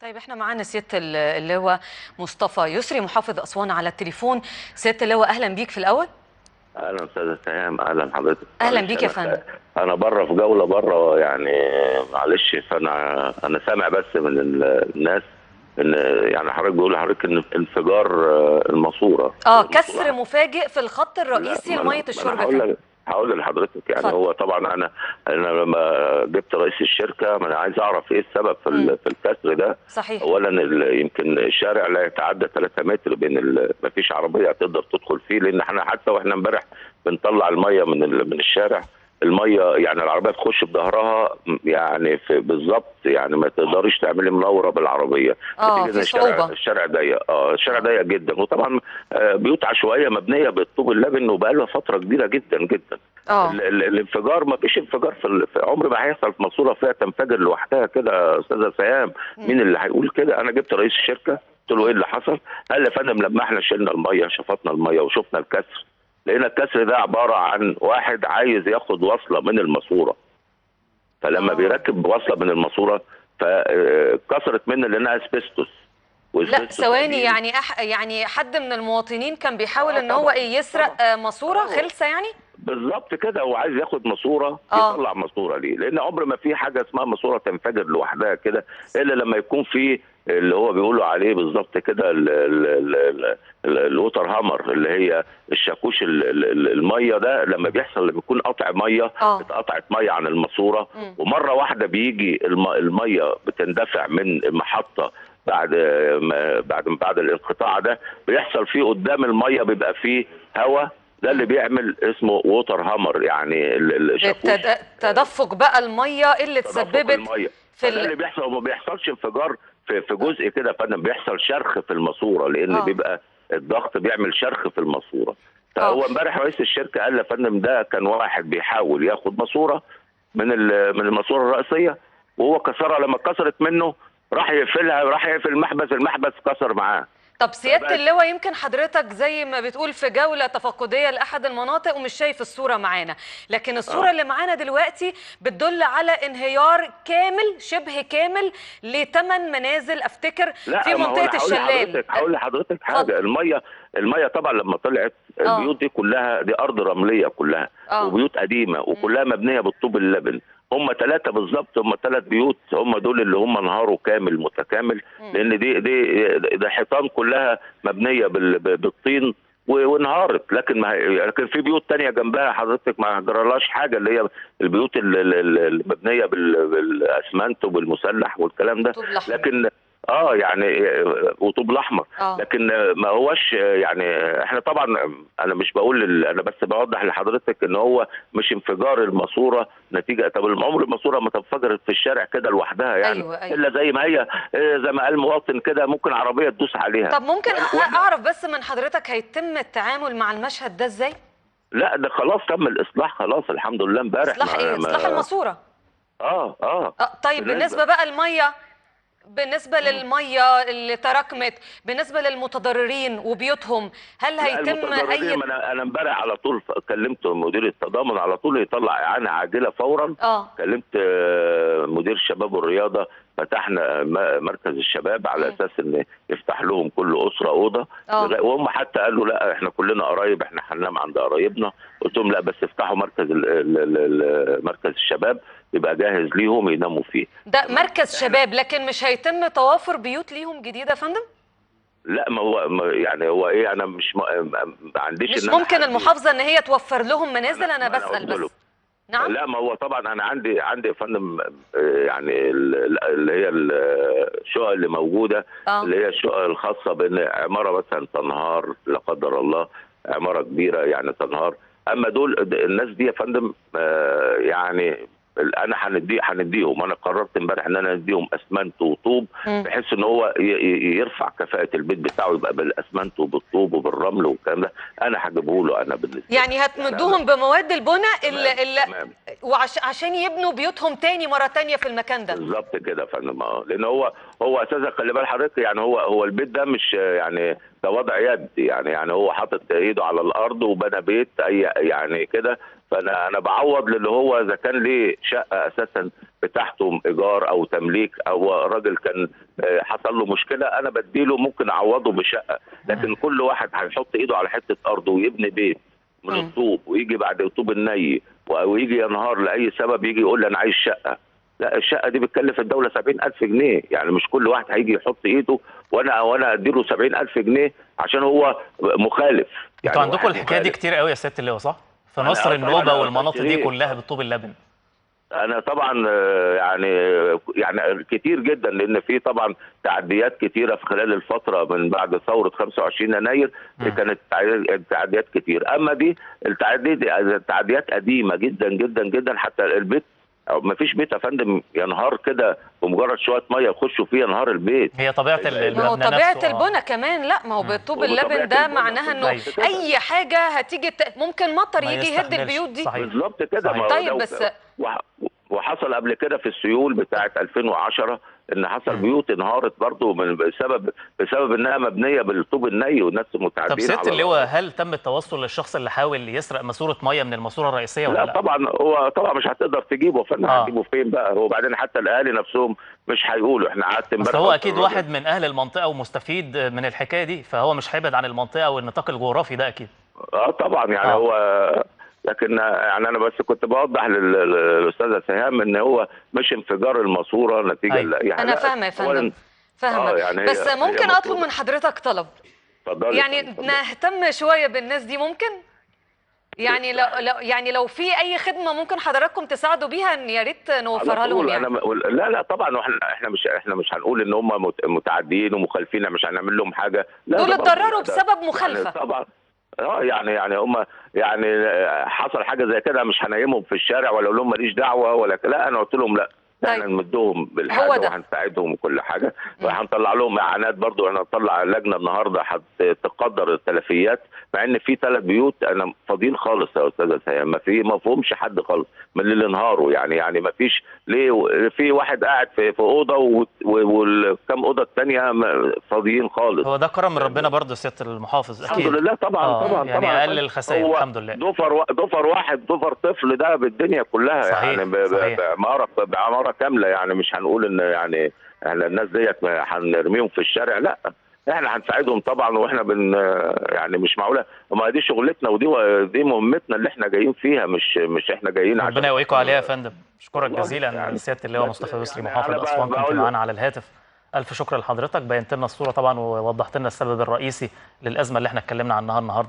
طيب احنا معانا سيادة اللواء مصطفى يسري محافظ أسوان على التليفون. سيادة اللواء أهلا بيك في الأول. اهلا استاذ سهام، اهلا حضرتك. أهلا معلش بيك يا فندم. انا بره في جوله بره يعني. معلش، فانا سامع بس من الناس ان يعني حضرتك بيقول لحضرتك ان انفجار الماسوره. كسر مفاجئ في الخط لا، الرئيسي لمية ما الشرب انا يا فندم. هقول لحضرتك يعني. اتفضل. هو طبعا انا لما جبت رئيس الشركه، ما انا عايز اعرف ايه السبب في الكسر ده. صحيح. اولا يمكن الشارع لا يتعدى 3 متر بين ما فيش عربيه تقدر تدخل فيه، لان احنا حتى واحنا امبارح بنطلع الميه من الشارع، الميه يعني العربيه تخش بظهرها يعني في بالظبط، يعني ما تقدريش تعملي منوره بالعربيه. نتيجه ان في صعوبة. الشارع ضيق. الشارع ضيق جدا، وطبعا بيوت عشوائيه مبنيه بالطوب اللبن وبقى لها فتره كبيره جدا جدا. الانفجار، ما فيش انفجار في عمر ما هيحصل في ماسوره فيها تنفجر لوحدها كده يا استاذه سهام. مين اللي هيقول كده؟ انا جبت رئيس الشركه قلت له ايه اللي حصل؟ قال لي يا فندم لما احنا شلنا الميه، شفطنا الميه وشفنا الكسر، لقينا الكسر ده عباره عن واحد عايز ياخد وصله من الماسوره، فلما بيركب وصله من الماسوره فكسرت منه لانها اسبستوس. لا ثواني، يعني حد من المواطنين كان بيحاول ان هو يسرق ماسوره خلسه يعني. بالظبط كده، هو عايز ياخد ماسوره يطلع ماسوره ليه؟ لان عمر ما في حاجه اسمها ماسوره تنفجر لوحدها كده، الا لما يكون في اللي هو بيقولوا عليه بالظبط كده الووتر هامر، اللي هي الشاكوش الميه ده. لما بيحصل، لما يكون قطع ميه، اتقطعت ميه عن الماسوره ومره واحده بيجي الميه بتندفع من المحطه بعد الانقطاع ده، بيحصل فيه قدام الميه بيبقى فيه هواء، ده اللي بيعمل اسمه ووتر هامر، يعني تدفق بقى الميه اللي تسببت في ده اللي بيحصل. وما بيحصلش انفجار في جزء كده يا فندم، بيحصل شرخ في الماسوره، لان بيبقى الضغط بيعمل شرخ في الماسوره. فهو امبارح رئيس الشركه قال يا فندم ده كان واحد بيحاول ياخد ماسوره من الماسوره الرئيسيه، وهو كسرها. لما اتكسرت منه راح يقفلها، راح يقفل المحبس كسر معاه. طب سيادة اللواء، يمكن حضرتك زي ما بتقول في جولة تفقدية لأحد المناطق ومش شايف الصورة معانا، لكن الصورة اللي معانا دلوقتي بتدل على انهيار كامل شبه كامل ل8 منازل افتكر في منطقة الشلال. هقول لحضرتك حاجة. المية طبعا لما طلعت، البيوت دي كلها دي أرض رملية كلها، وبيوت قديمة وكلها مبنية بالطوب اللبن. هم 3 بالظبط، هم 3 بيوت، هم دول اللي هم انهاروا كامل متكامل، لان دي حيطان كلها مبنيه بالطين وانهارت. لكن في بيوت تانية جنبها حضرتك ما جرالهاش حاجه، اللي هي البيوت المبنيه بالاسمنت وبالمسلح والكلام ده. لكن يعني وطوب الاحمر. لكن ما هوش يعني احنا طبعا، انا مش بقول انا بس بوضح لحضرتك ان هو مش انفجار الماسوره نتيجه. طب عمر الماسوره ما تنفجرت في الشارع كده لوحدها يعني. أيوة. الا زي ما هي، زي ما قال مواطن كده، ممكن عربيه تدوس عليها. طب ممكن اعرف بس من حضرتك هيتم التعامل مع المشهد ده ازاي؟ لا ده خلاص تم الاصلاح، خلاص الحمد لله امبارح. اصلاح ايه؟ اصلاح الماسوره. طيب بالنسبه بقى الميه، بالنسبة للمية اللي تراكمت، بالنسبة للمتضررين وبيوتهم، هل هيتم أي؟ أنا امبارح على طول كلمت مدير التضامن على طول يطلع إعانة عاجلة فورا. كلمت مدير الشباب والرياضة، فتحنا مركز الشباب على أساس إن يفتح لهم كل أسرة أوضة. وهم حتى قالوا لا إحنا كلنا قرايب، إحنا هننام عند قرايبنا. قلت لهم لا، بس افتحوا مركز الشباب يبقى جاهز ليهم يناموا فيه. ده مركز شباب، لكن مش هيتم توافر بيوت ليهم جديده يا فندم؟ لا، ما هو يعني هو ايه، انا ما عنديش مش ممكن المحافظه ان هي توفر لهم منازل؟ انا بسال بس. نعم. لا، ما هو طبعا انا عندي يا فندم يعني اللي هي الشقق اللي موجوده، اللي هي الشقق الخاصه بان عماره مثلا تنهار لا قدر الله، عماره كبيره يعني تنهار. اما دول الناس دي يا فندم يعني انا هنديهم. انا قررت امبارح ان انا اديهم اسمنت وطوب، بحيث ان هو يرفع كفاءه البيت بتاعه، يبقى بالاسمنت وبالطوب وبالرمل والكلام ده. انا هجيبه له انا بالنسبه يعني هتمدوهم بمواد البناء عشان يبنوا بيوتهم تاني مره تانيه في المكان ده. بالظبط كده يا فندم. لان هو اساسا خلي بال حضرتك، يعني هو البيت ده مش يعني ده وضع يد، يعني هو حاطط ايده على الارض وبنى بيت اي يعني كده، فانا بعوض للي هو اذا كان ليه شقه اساسا بتاعته ايجار او تمليك، او راجل كان حصل له مشكله، انا بديله ممكن اعوضه بشقه. لكن كل واحد هيحط ايده على حته ارض ويبني بيت من الطوب، ويجي بعد الطوب الني ويجي ينهار لاي سبب يجي يقول لي انا عايز شقه، لا الشقه دي بتكلف الدوله 70,000 جنيه. يعني مش كل واحد هيجي يحط ايده وانا اديله 70,000 جنيه عشان هو مخالف. يعني انتوا عندكم الحكايه دي كتير قوي يا سياده اللواء، صح؟ في مصر النوبه والمناطق دي كلها بالطوب اللبن. انا طبعا يعني كتير جدا، لان في طبعا تعديات كتيره في خلال الفتره من بعد ثوره 25 يناير كانت تعديات كتير. اما دي التعديات قديمه جدا جدا جدا. حتى البيت ما فيش بيت يا فندم ينهار كده بمجرد شويه ميه يخشوا فيه ينهار البيت. هي طبيعه المبنى ما هو طبيعه نفسه. البنى كمان. لا ما هو بالطوب اللبن ده معناها انه اي حاجه هتيجي ممكن مطر يجي يهد البيوت دي. بالظبط كده. طيب بس وحصل قبل كده في السيول بتاعه 2010 ان حصل بيوت انهارت برضه بسبب انها مبنيه بالطوب الني والناس متعدين. طب سياده اللواء، هل تم التوصل للشخص اللي حاول يسرق ماسوره ميه من الماسوره الرئيسيه ولا لا؟ طبعا هو طبعا مش هتقدر تجيبه، فانا هتجيبه فين بقى؟ وبعدين حتى الاهالي نفسهم مش هيقولوا. احنا قعدت بس هو اكيد واحد من اهل المنطقه ومستفيد من الحكايه دي، فهو مش هيبعد عن المنطقه والنطاق الجغرافي ده اكيد. طبعا يعني هو، لكن يعني انا بس كنت بوضح للاستاذه سهام ان هو مش انفجار الماسوره نتيجه يعني انا فاهمه يا فندم، فاهمه. يعني بس ممكن اطلب من حضرتك طلب؟ يعني نهتم شويه بالناس دي ممكن؟ يعني لو في اي خدمه ممكن حضراتكم تساعدوا بيها يا ريت نوفرها لهم. يعني لا طبعا احنا مش هنقول ان هم متعدين ومخالفين، مش هنعمل لهم حاجه. لا دول اتضرروا بسبب مخالفه. يعني طبعا يعني هم حصل حاجه زي كده، مش هنيمهم في الشارع ولا اقول لهم ماليش دعوه ولا لا. انا قلت لهم لا، احنا نمدهم بالحاجه وهنساعدهم وكل حاجه، وهنطلع لهم اعانات برضو. انا هنطلع لجنه النهارده هتقدر التلفيات، مع ان في 3 بيوت انا فاضيين خالص يا استاذه سهام، ما فيهمش حد خالص من اللي انهاروا. يعني ما فيش ليه، في واحد قاعد في اوضه والكام اوضه الثانيه فاضيين خالص. هو ده كرم من ربنا برضه سياده المحافظ اكيد. الحمد لله طبعا يعني اقل الخسائر الحمد لله. ضفر واحد ضفر طفل ده بالدنيا كلها. صحيح. يعني بعماره كامله. يعني مش هنقول ان يعني احنا الناس ديت هنرميهم في الشارع، لا احنا هنساعدهم طبعا. واحنا يعني مش معقوله، ما دي شغلتنا ودي مهمتنا اللي احنا جايين فيها، مش احنا جايين عشان ربنا يقويكم عليها يا فندم. اشكرك جزيلا يعني سياده اللواء مصطفى يسري محافظ اسوان، كنت معانا على الهاتف. الف شكر لحضرتك، بينت لنا الصوره طبعا ووضحت لنا السبب الرئيسي للازمه اللي احنا اتكلمنا عنها النهارده.